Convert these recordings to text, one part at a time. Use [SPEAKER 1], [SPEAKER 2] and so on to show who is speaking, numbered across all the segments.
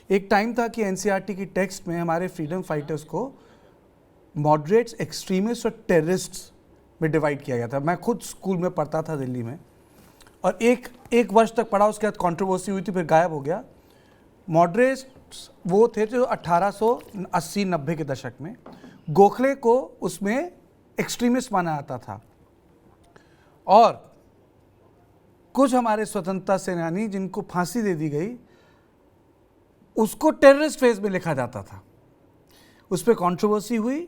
[SPEAKER 1] एक टाइम था कि एनसीईआरटी की टेक्स्ट में हमारे फ्रीडम फाइटर्स को मॉडरेट्स, एक्सट्रीमिस्ट और टेररिस्ट्स में डिवाइड किया गया था। मैं खुद स्कूल में पढ़ता था दिल्ली में, और एक वर्ष तक पढ़ा, उसके बाद कंट्रोवर्सी हुई थी, फिर गायब हो गया। मॉडरेट्स वो थे जो 1880-90 के दशक में, गोखले को उसमें एक्सट्रीमिस्ट माना जाता था, और कुछ हमारे स्वतंत्रता सेनानी जिनको फांसी दे दी गई उसको टेररिस्ट फेज में लिखा जाता था। उस पर कंट्रोवर्सी हुई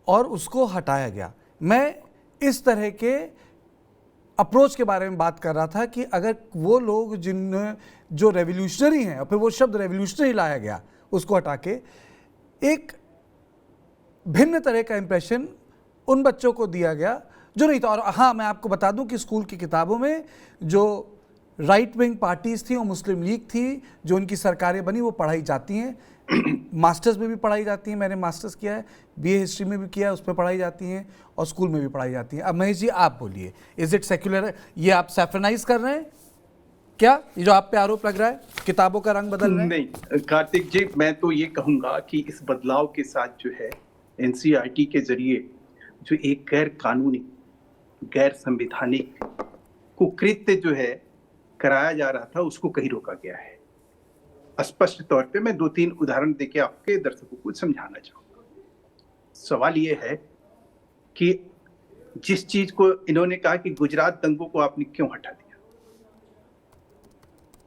[SPEAKER 1] और उसको हटाया गया। मैं इस तरह के अप्रोच के बारे में बात कर रहा था कि अगर वो लोग जो रेवोल्यूशनरी हैं, और फिर वो शब्द रेवोल्यूशनरी लाया गया, उसको हटा के एक भिन्न तरह का इंप्रेशन उन बच्चों को दिया गया जो नहीं था। और हाँ, मैं आपको बता दूं कि स्कूल की किताबों में जो राइट विंग पार्टीज थी और मुस्लिम लीग थी, जो उनकी सरकारें बनी, वो पढ़ाई जाती हैं। मास्टर्स में भी पढ़ाई जाती हैं, मैंने मास्टर्स किया है, बीए हिस्ट्री में भी किया है, उस पर पढ़ाई जाती हैं, और स्कूल में भी पढ़ाई जाती हैं। अब महेश जी आप बोलिए, इज इट सेक्युलर? ये आप सैफ्रनाइज कर रहे हैं क्या, ये जो आप पे आरोप लग रहा है किताबों का रंग बदल रहा है?
[SPEAKER 2] नहीं कार्तिक जी, मैं तो ये कहूंगा कि इस बदलाव के साथ जो है एनसीईआरटी के जरिए जो एक गैर कानूनी, गैर संवैधानिक कुकृत्य जो है कराया जा रहा था, उसको कहीं रोका गया है। स्पष्ट तौर पे मैं 2-3 उदाहरण देके आपके दर्शकों को समझाना चाहूंगा। सवाल ये है कि जिस चीज को इन्होंने कहा कि गुजरात दंगों को आपने क्यों हटा दिया,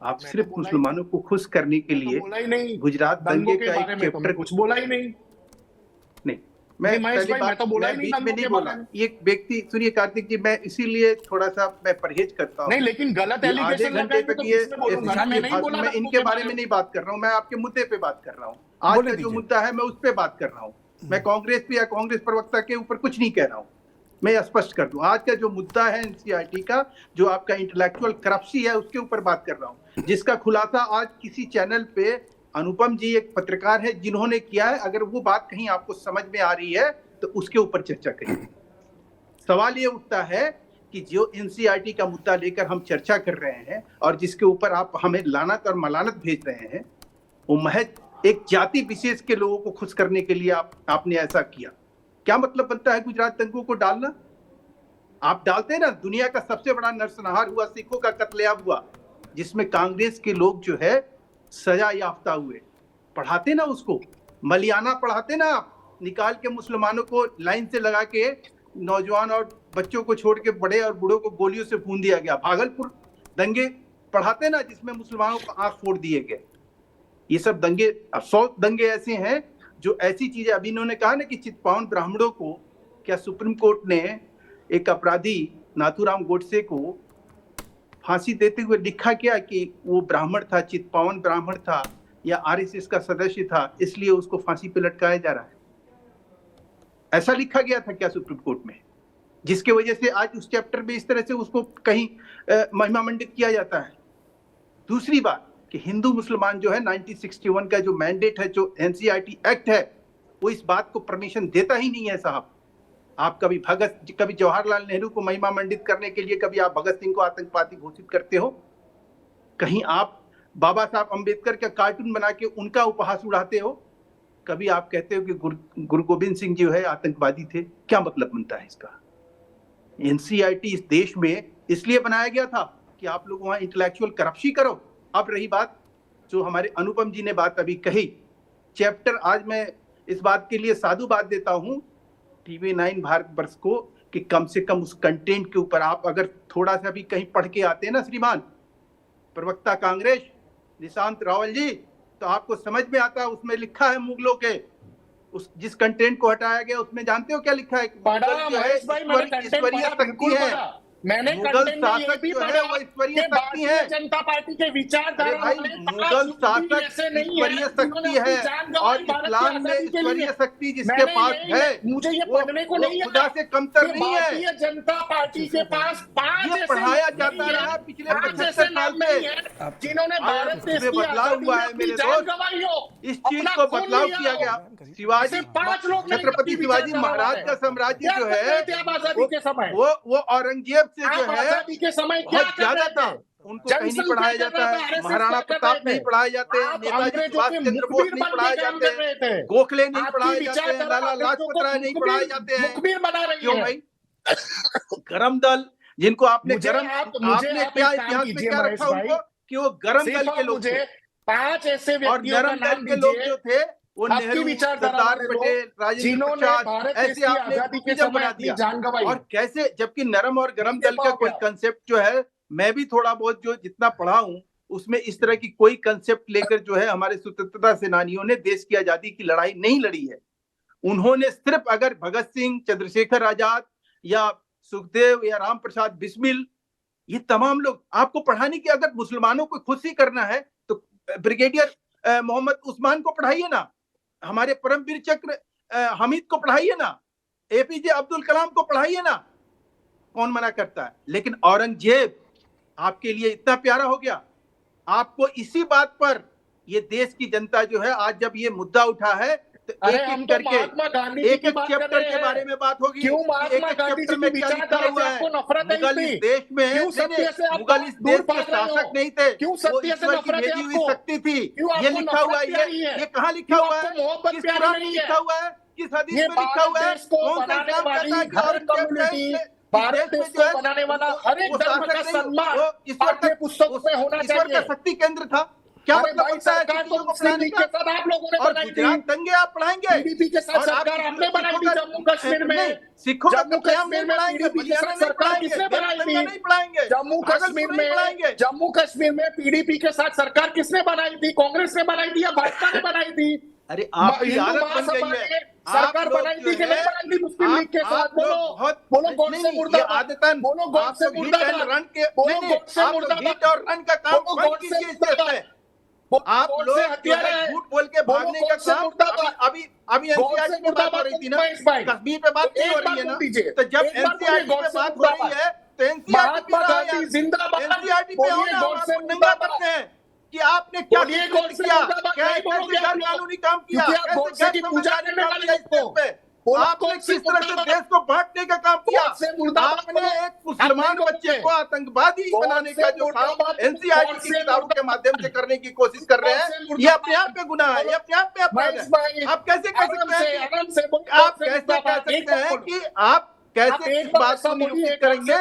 [SPEAKER 2] आप सिर्फ मुसलमानों को खुश करने के लिए गुजरात दंगे का एक चैप्टर
[SPEAKER 3] कुछ बोला ही नहीं।
[SPEAKER 2] नहीं, मैं पहली बात मैं बीच में नहीं बोला। ये व्यक्ति सुनिए कार्तिक जी, मैं इसीलिए थोड़ा सा मैं परहेज करता हूँ।
[SPEAKER 3] नहीं, लेकिन गलत
[SPEAKER 2] आधे घंटे तक मैं इनके बारे में नहीं बात कर रहा हूँ, मैं आपके मुद्दे पे बात कर रहा हूँ। आज का जो मुद्दा है मैं उस पे बात कर रहा हूँ। मैं कांग्रेस पे या कांग्रेस प्रवक्ता के ऊपर कुछ नहीं कह रहा हूँ। मैं स्पष्ट कर दूं, आज का जो मुद्दा है एनसीईआरटी का, जो आपका इंटेलेक्चुअल करप्सी है, उसके ऊपर बात कर रहा हूँ, जिसका खुलासा आज किसी चैनल पे अनुपम जी एक पत्रकार है जिन्होंने किया है। अगर वो बात कहीं आपको समझ में आ रही है तो उसके ऊपर चर्चा करिए। सवाल ये उठता है कि जो एनसीईआरटी का मुद्दा लेकर हम चर्चा कर रहे हैं और जिसके ऊपर आप हमें लानत और मलानत भेज रहे हैं, वो महज एक जाति विशेष के लोगों को खुश करने के लिए आपने ऐसा किया। क्या मतलब बनता है गुजरात दंगों को डालना? आप डालते हैं ना, दुनिया का सबसे बड़ा नरसंहार हुआ, सिखों का कत्लेआम हुआ, जिसमें कांग्रेस के लोग जो है सजा याफ्ता हुए, पढ़ाते ना उसको, मलियाना पढ़ाते ना आप, निकाल के मुसलमानों को लाइन से लगा के नौजवान और बच्चों को छोड़ के बड़े और बूढ़ों को गोलियों से भून दिया गया। भागलपुर दंगे पढ़ाते ना, जिसमें मुसलमानों को आंख फोड़ दिए गए। ये सब दंगे, 100 दंगे ऐसे हैं जो ऐसी चीजें, अभी इन्होंने कहा ना कि चित्पावन ब्राह्मणों को, क्या सुप्रीम कोर्ट ने एक अपराधी नाथूराम गोडसे को फांसी देते हुए लिखा क्या कि वो ब्राह्मण था, चित्पावन ब्राह्मण था या आरएसएस का सदस्य था, इसलिए उसको फांसी पे लटकाया जा रहा है? ऐसा लिखा गया था क्या सुप्रीम कोर्ट में, जिसके वजह से आज उस चैप्टर में इस तरह से उसको कहीं महिमा मंडित किया जाता है? दूसरी बात कि हिंदू मुसलमान जो है 1961 का जो मैंडेट है, जो एनसीईआरटी एक्ट है, वो इस बात को परमिशन देता ही नहीं है साहब। आप कभी जवाहरलाल नेहरू को महिमा मंडित करने के लिए कभी आप भगत सिंह को आतंकवादी घोषित करते हो? कहीं आप बाबा साहब अंबेडकर का कार्टून बना के उनका उपहास उड़ाते हो? कभी आप कहते हो कि गुरु गोविंद सिंह जो है आतंकवादी थे? क्या मतलब बनता है इसका? एनसीईआरटी इस देश में इसलिए बनाया गया था कि आप लोग वहां इंटेलेक्चुअल करप्शन करो। अब रही बात जो हमारे अनुपम जी ने बात अभी कही, चैप्टर, आज मैं इस बात के लिए साधुवाद देता हूं TV9 भारतवर्ष को कि कम से कम उस कंटेंट के ऊपर आप अगर थोड़ा सा भी कहीं पढ़ के आते हैं ना श्रीमान प्रवक्ता कांग्रेस निशांत रावल जी, तो आपको समझ में आता है उसमें लिखा है मुगलों के उस जिस कंटेंट को हटाया गया उसमें जानते हो क्या लिखा है? ईश्वरीय शक्ति है,
[SPEAKER 3] मैंने
[SPEAKER 2] मुगल शासक जो है वो ईश्वरीय शक्ति है।
[SPEAKER 3] जनता पार्टी के विचारधारा
[SPEAKER 2] भाई, मुगल शासक ईश्वरीय शक्ति है और इस्लाम में ईश्वरीय शक्ति जिसके पास है
[SPEAKER 3] मुझे ये पढ़ने को नहीं,
[SPEAKER 2] खुदा से कमतर नहीं है।
[SPEAKER 3] भारतीय जनता पार्टी के पास 5
[SPEAKER 2] ये पढ़ाया जाता रहा पिछले 75 साल से,
[SPEAKER 3] जिन्होंने भारत देश की
[SPEAKER 2] बदलाव हुआ है मेरे दोस्त। इस चीज को बदलाव किया गया। शिवाजी, छत्रपति शिवाजी महाराज का साम्राज्य जो है वो औरंगजेब से जो है
[SPEAKER 3] के समय
[SPEAKER 2] बहुत ज्यादा था। उनको कहीं नहीं पढ़ाया जाता है, महाराणा प्रताप नहीं पढ़ाए जाते, नेताजी सुभाष चंद्र बोस नहीं पढ़ाए जाते, गोखले नहीं पढ़ाए जाते हैं, लाला लाजपत राय नहीं पढ़ाए जाते हैं। क्यों भाई? गरम दल जिनको आपने क्या इतिहास में क्या रखा उनको कि वो गरम दल के लोग थे,
[SPEAKER 3] 5 ऐसे
[SPEAKER 2] और नरम दल के लोग जो थे वो नेहरू, सरदार पटेल, राजेंद्र प्रसाद, ऐसे आपने बना दिया। और कैसे, जबकि नरम और गरम दल का कोई कंसेप्ट जो है, मैं भी थोड़ा बहुत जो जितना पढ़ा हूं उसमें इस तरह की कोई कंसेप्ट लेकर जो है हमारे स्वतंत्रता सेनानियों ने देश की आजादी की लड़ाई नहीं लड़ी है। उन्होंने सिर्फ, अगर भगत सिंह, चंद्रशेखर आजाद या सुखदेव या राम प्रसाद बिस्मिल, ये तमाम लोग आपको पढ़ाने की, अगर मुसलमानों को खुशी करना है तो ब्रिगेडियर मोहम्मद उस्मान को पढ़ाइए ना, हमारे परमवीर चक्र हामिद को पढ़ाइए ना, एपीजे अब्दुल कलाम को पढ़ाइए ना, कौन मना करता है? लेकिन औरंगजेब आपके लिए इतना प्यारा हो गया। आपको इसी बात पर ये देश की जनता जो है, आज जब ये मुद्दा उठा है तो एक-एक करके एक-एक चैप्टर के बारे में बात होगी। एक-एक चैप्टर में क्या लिखा हुआ है? मुगल इस देश में, मुगल इस देश के शासक नहीं थे, वो ईश्वर की भेजी हुई शक्ति थी। ये लिखा हुआ है, ये कहाँ लिखा हुआ है? किस कुरान में लिखा हुआ है? किस हदीस में लिखा हुआ है? कौन सा इस्लाम कहता है कि औरंगजेब
[SPEAKER 3] भारत देश को बनाने वाला हर एक धर्म का सम्मान आपके पुस्तकों में होना चाहिए।
[SPEAKER 2] ईश्वर का शक्ति केंद्र था। क्या मतलब होता है?
[SPEAKER 3] सरकार तो मुस्लिम लीग के साथ आप लोगों ने बनाई थी,
[SPEAKER 2] दंगे आप पढ़ाएंगे,
[SPEAKER 3] पीडीपी के साथ सरकार आपने बनाई थी जम्मू कश्मीर में।
[SPEAKER 2] सिखों का
[SPEAKER 3] जम्मू कश्मीर में पीडीपी के साथ सरकार किसने बनाई थी?
[SPEAKER 2] नहीं पढ़ाएंगे।
[SPEAKER 3] जम्मू कश्मीर में पीडीपी के साथ सरकार किसने बनाई थी? कांग्रेस ने बनाई थी या भाजपा ने बनाई थी?
[SPEAKER 2] अरे आपकी आदत बन गई है,
[SPEAKER 3] सरकार बनाई थी कि नहीं बनाई थी मुस्लिम लीग के साथ? बोलो गॉड से मुर्दाबाद, बोलो गॉड से मुर्दाबाद, बोलो गॉड से मुर्दाबाद
[SPEAKER 2] और रन का काम बंद कीजिए इस देश में। आप लोग झूठ बोल के भागने का काम, अभी एनसीईआरटी की बात हो रही थी ना, कश्मीर पे बात नहीं हो रही है ना, तो जब एनसीईआरटी पे बात हो रही है तो एनसीईआरटी पे आओ यार, एनसीईआरटी पे आओ ना, हम आपको नंगा करते हैं कि आपने क्या किया, कैसे गैर कानूनी काम किया, कैसे गैर संवैधानिक काम किया इस देश पे, आपने किस तरह से देश को बांटने का काम किया। आपने एक मुसलमान बच्चे को आतंकवादी बनाने का जो काम एनसीईआरटी की किताबों के माध्यम से करने की कोशिश कर रहे हैं, ये अपने आप पे गुनाह है, ये अपने आप पे अपराध है। आप कैसे कह सकते हैं कि आप कैसे इस बात को निरूपित करेंगे?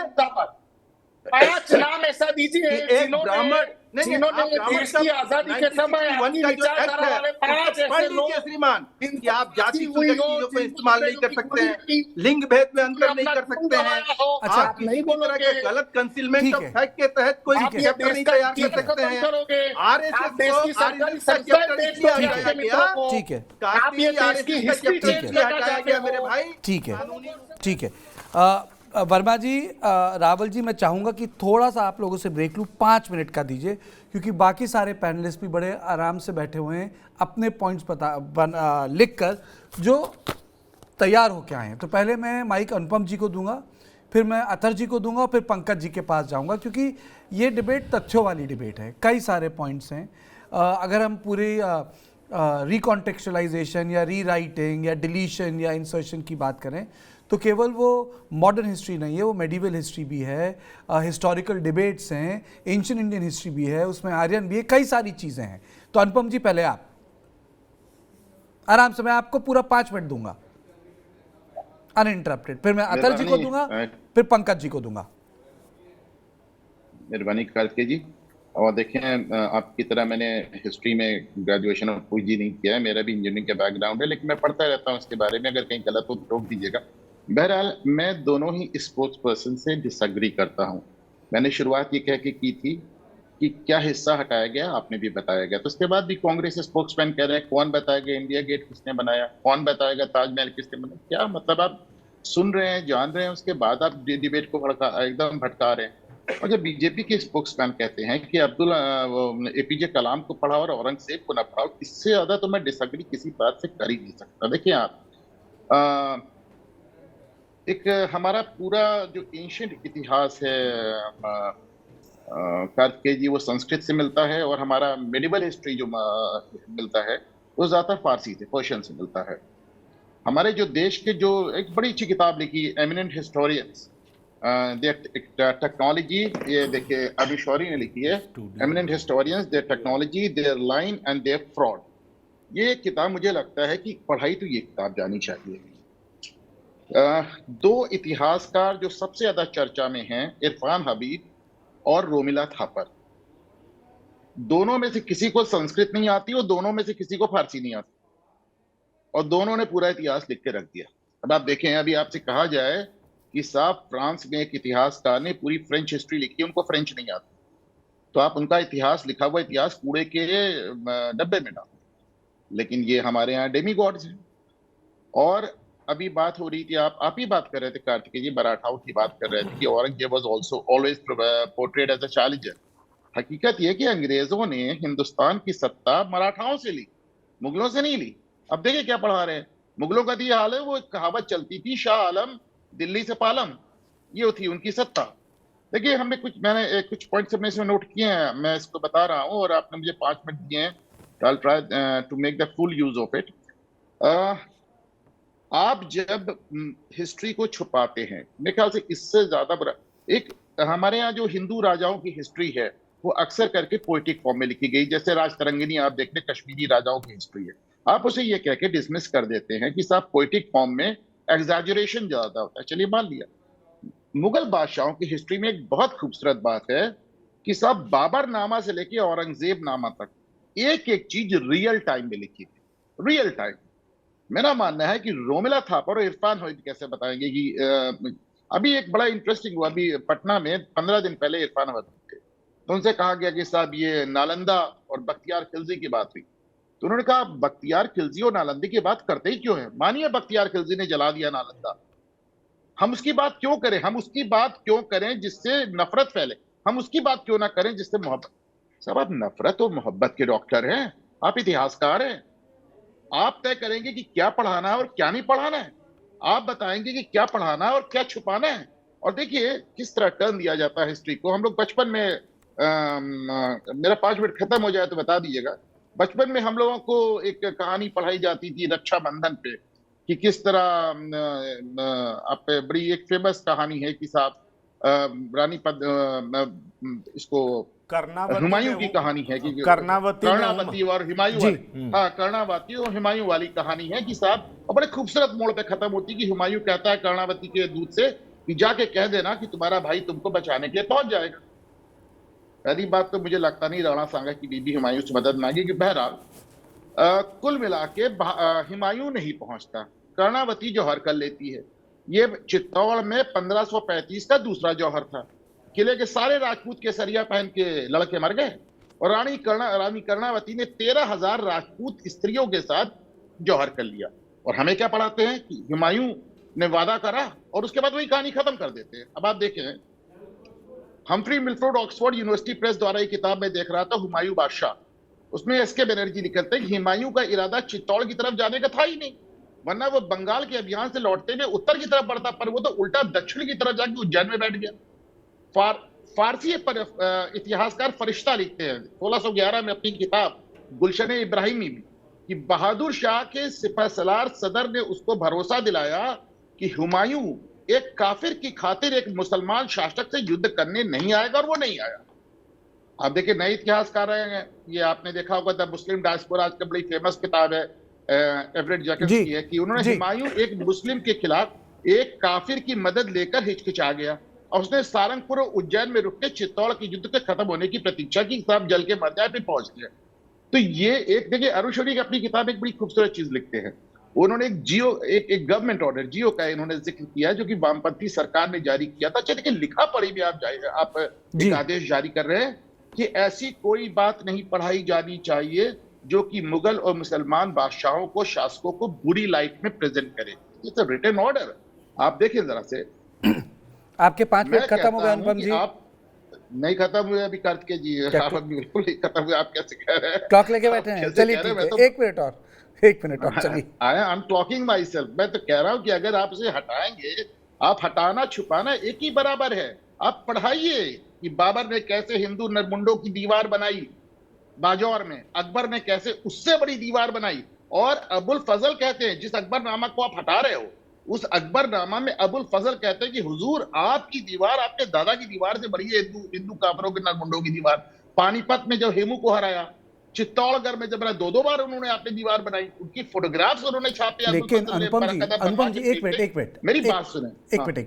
[SPEAKER 3] 5 नाम ऐसा दीजिए
[SPEAKER 2] एक ब्राह्मण,
[SPEAKER 3] जिन्होंने देश की आजादी के समय अपनी विचारधारा वाले 5 ऐसे लोग,
[SPEAKER 2] श्रीमान, कि आप जाति सूचक चीजों को इस्तेमाल नहीं कर सकते हैं, लिंग भेद में अंतर नहीं कर सकते हैं,
[SPEAKER 3] अच्छा
[SPEAKER 2] आप नहीं बोलोगे, गलत कंसीलमेंट ऑफ फैक्ट के तहत कोई चैप्टर नहीं तैयार कर सकते हैं। आरएसएस को
[SPEAKER 1] ठीक है,
[SPEAKER 2] हटाया गया मेरे भाई।
[SPEAKER 1] ठीक है वर्मा जी, रावल जी, मैं चाहूँगा कि थोड़ा सा आप लोगों से ब्रेक लूँ, 5 मिनट का दीजिए, क्योंकि बाकी सारे पैनलिस्ट भी बड़े आराम से बैठे हुए हैं, अपने पॉइंट्स लिख कर जो तैयार होके आए हैं। तो पहले मैं माइक अनुपम जी को दूंगा, फिर मैं अतर जी को दूंगा, फिर पंकज जी के पास जाऊंगा, क्योंकि ये डिबेट तथ्यों वाली डिबेट है, कई सारे पॉइंट्स हैं। अगर हम पूरी रिकॉन्टेक्चुअलाइजेशन या रीराइटिंग या डिलीशन या इंसर्शन की बात करें तो केवल वो मॉडर्न हिस्ट्री नहीं है, वो मेडिवल हिस्ट्री भी है, हिस्टोरिकल डिबेट्स हैं, एंशिएंट इंडियन हिस्ट्री भी है, उसमें आर्यन भी है, कई सारी चीज़ें हैं। तो अनुपम जी पहले आप आराम से, मैं आपको पूरा 5 मिनट दूंगा अनइंटरप्टेड, फिर मैं अतर जी को दूंगा, फिर पंकज जी को दूंगा।
[SPEAKER 4] मेहरबानी कार्तिकेय जी। और देखें, आपकी तरह मैंने हिस्ट्री में ग्रेजुएशन और पीजी नहीं किया है, मेरा भी इंजीनियरिंग का बैकग्राउंड है, लेकिन मैं पढ़ता रहता हूँ इसके बारे में, अगर कहीं गलत हो तो रोक दीजिएगा। बहरहाल मैं दोनों ही स्पोक्स पर्सन से डिसएग्री करता हूँ। मैंने शुरुआत ये कह के की थी कि क्या हिस्सा हटाया गया, आपने भी बताया गया, तो उसके बाद भी कांग्रेस स्पोक्समैन कह रहे हैं कौन बताएगा इंडिया गेट किसने बनाया, कौन बताएगा ताजमहल किसने बनाया। क्या मतलब, आप सुन रहे हैं, जान रहे हैं, उसके बाद आप डिबेट को एकदम भटका रहे हैं। और जब बीजेपी के स्पोक्समैन कहते हैं कि एपीजे कलाम को पढ़ाओ और औरंगजेब को ना पढ़ाओ, इससे ज्यादा तो मैं डिसएग्री किसी बात से कर ही नहीं सकता। देखिए आप, एक हमारा पूरा जो एंशिएंट इतिहास है कार्तिकेय जी, वो संस्कृत से मिलता है, और हमारा मेडिवल हिस्ट्री जो मिलता है वो ज्यादातर फारसी से, पर्शियन से मिलता है। हमारे जो देश के जो एक बड़ी अच्छी किताब लिखी एमिनेंट हिस्टोरियंस देयर टेक्नोलॉजी, ये देखिए अभी शौरी ने लिखी है, eminent historians, their technology, their line and their fraud. ये किताब मुझे लगता है कि पढ़ाई तो ये किताब जानी चाहिए। दो इतिहासकार जो सबसे ज्यादा चर्चा में हैं, इरफान हबीब और रोमिला थापर, दोनों में से किसी को संस्कृत नहीं आती और दोनों में से किसी को फारसी नहीं आती, और दोनों ने पूरा इतिहास लिख के रख दिया। अब आप देखें, अभी आपसे कहा जाए कि साहब फ्रांस में एक इतिहासकार ने पूरी फ्रेंच हिस्ट्री लिखी, उनको फ्रेंच नहीं आती, तो आप उनका इतिहास, लिखा हुआ इतिहास कूड़े के डब्बे में डाल। लेकिन ये हमारे यहाँ डेमीगॉड्स हैं। और अभी बात हो रही थी, आप ही बात कर रहे थे कार्तिकेय जी, मराठाओं की बात कर रहे थे कि Aurangzeb was also always portrayed as a challenger. हकीकत ये कि अंग्रेजों ने हिंदुस्तान की सत्ता मराठाओं से ली, मुगलों से नहीं ली। अब देखिए क्या पढ़ा रहे हैं, मुगलों का तो ये हाल है, वो एक कहावत चलती थी, शाह आलम दिल्ली से पालम, ये थी उनकी सत्ता। देखिए मैंने कुछ पॉइंट्स अपने इसमें नोट किए हैं, मैं इसको बता रहा हूँ और आपने मुझे 5 मिनट दिए हैं, I'll try to make the full use of it. आप जब हिस्ट्री को छुपाते हैं, मेरे ख्याल से इससे ज्यादा बुरा, एक हमारे यहाँ जो हिंदू राजाओं की हिस्ट्री है वो अक्सर करके पोइटिक फॉर्म में लिखी गई, जैसे राजतरंगिणी आप देख लें, कश्मीरी राजाओं की हिस्ट्री है, आप उसे ये कह के डिसमिस कर देते हैं कि साहब पोइटिक फॉर्म में एग्जैजरेशन ज्यादा होता है। चलिए मान लिया। मुगल बादशाहों की हिस्ट्री में एक बहुत खूबसूरत बात है कि साहब बाबर नामा से लेके औरंगजेब नामा तक एक एक चीज रियल टाइम में लिखी थी, रियल टाइम। मेरा मानना है कि रोमिला थापर और इरफान हबीब कैसे बताएंगे कि अभी एक बड़ा इंटरेस्टिंग हुआ, अभी पटना में 15 दिन पहले इरफान हबीब थे, तो उनसे कहा गया कि साहब ये नालंदा और बख्तियार खिलजी की बात हुई, तो उन्होंने कहा बख्तियार खिलजी और नालंदा की बात करते ही क्यों है? मानिए बख्तियार खिलजी ने जला दिया नालंदा, हम उसकी बात क्यों करें? हम उसकी बात क्यों करें जिससे नफरत फैले? हम उसकी बात क्यों ना करें जिससे मोहब्बत? साहब आप नफरत और मोहब्बत के डॉक्टर हैं, आप इतिहासकार हैं, आप तय करेंगे कि क्या पढ़ाना है और क्या नहीं पढ़ाना है, आप बताएंगे कि क्या पढ़ाना है और क्या छुपाना है। और देखिए किस तरह टर्न दिया जाता है हिस्ट्री को। हम लोग बचपन में मेरा 5 मिनट खत्म हो जाए तो बता दीजिएगा, बचपन में हम लोगों को एक कहानी पढ़ाई जाती थी रक्षाबंधन पे, कि किस तरह आप बड़ी एक फेमस कहानी है कि साहब रानी इसको हुमायूं की कहानी है कि कर्णावती और हुमायूं वाली, हाँ कर्णावती और हुमायूं वाली कहानी है कि साहब, और बड़े खूबसूरत मोड़ पे खत्म होती है कि हुमायूं कहता है कर्णावती के दूत से कि जाके कह देना कि तुम्हारा भाई तुमको बचाने के लिए पहुंच जाएगा। पहली बात तो मुझे लगता नहीं राणा सांगा की बीबी हुमायूं से मदद मांगी, कि बहरहाल कुल मिला के हुमायूं नहीं पहुंचता, कर्णावती जौहर कर लेती है। ये चित्तौड़ में 1535 का दूसरा जौहर था, किले के सारे राजपूत केसरिया पहन के लड़के मर गए और रानी कर्णावती ने 13,000 राजपूत स्त्रियों के साथ जौहर कर लिया। और हमें क्या पढ़ाते हैं कि हुमायूं ने वादा करा और उसके बाद वही कहानी खत्म कर देते हैं। अब आप देखें, Humphry Milford Oxford university press द्वारा एक किताब में देख रहा था, हुमायूं बादशाह, उसमें एसके बनर्जी लिखते हैं कि हुमायूं का इरादा चित्तौड़ की तरफ जाने का था ही नहीं, वरना वो बंगाल के अभियान से लौटते हुए उत्तर की तरफ बढ़ता, पर वो तो उल्टा दक्षिण की तरफ जाके उज्जैन में बैठ गया। फारसी इतिहासकार फरिश्ता लिखते हैं 1611 में अपनी किताब गुलशन इब्राहिमी में कि बहादुर शाह के सिपहसालार सदर ने उसको भरोसा दिलाया कि हुमायूं एक काफिर की खातिर एक मुसलमान शासक से युद्ध करने नहीं आएगा, और वो नहीं आया। आप देखिए नए इतिहासकार हैं, ये आपने देखा होगा द मुस्लिम डायस्पोरा, आज का बड़ी फेमस किताब है एवरेट जैकब्स की है, कि उन्होंने हुमायूं एक मुस्लिम के खिलाफ एक काफिर की मदद लेकर हिचकिचा गया और उसने सारंगपुर और उज्जैन में रुक के चित्तौड़ के युद्ध के खत्म होने की प्रतीक्षा की, सब जल के मर जाए पे पहुंच गया। तो ये एक देखिए अरुण शौरी की अपनी किताब एक बड़ी खूबसूरत चीज लिखते हैं, उन्होंने एक गवर्नमेंट ऑर्डर जियो का इन्होंने जिक्र किया है जो कि वामपंथी सरकार ने जारी किया था। चलिए लिखा पढ़ी भी आप एक आदेश जारी कर रहे हैं कि ऐसी कोई बात नहीं पढ़ाई जानी चाहिए जो कि मुगल और मुसलमान बादशाहों को, शासकों को बुरी लाइट में प्रेजेंट करे। इट्स अ रिटन ऑर्डर, आप देखिए जरा से।
[SPEAKER 1] आपके 5 मिनट खत्म हो गए अनुपम जी।
[SPEAKER 4] आप नहीं खत्म हुए अभी कार्तिकेय जी, आप बिल्कुल नहीं खत्म हुए, आप कैसे कह रहे हैं?
[SPEAKER 1] क्लॉक लेके बैठे हैं, चलिए ठीक है, 1 मिनट और चलिए।
[SPEAKER 4] I am talking my self, मैं तो कह रहा हूं कि अगर आप इसे हटाएंगे, आप हटाना छुपाना एक ही बराबर है। आप पढ़ाइए कि बाबर ने कैसे हिंदू नरमुंडों की दीवार बनाई बाजौर में, अकबर ने कैसे उससे बड़ी दीवार बनाई, और अबुल फजल कहते हैं जिस अकबरनामा को आप हटा रहे हो उस अकबरनामा में अबुल फजल कहते हैं कि हुजूर आपकी दीवार आपके दादा की दीवार से बड़ी है, हिंदू काफिरों के नरमुंडों की दीवार। पानीपत में जब हेमू को हराया, चित्तौड़गढ़ में जब दो बार उन्होंने आपने दीवार बनाई, उनकी फोटोग्राफ्स उन्होंने छापे।
[SPEAKER 1] लेकिन अनुपम जी एक मिनट
[SPEAKER 4] मेरी बात सुने।
[SPEAKER 1] एक मिनट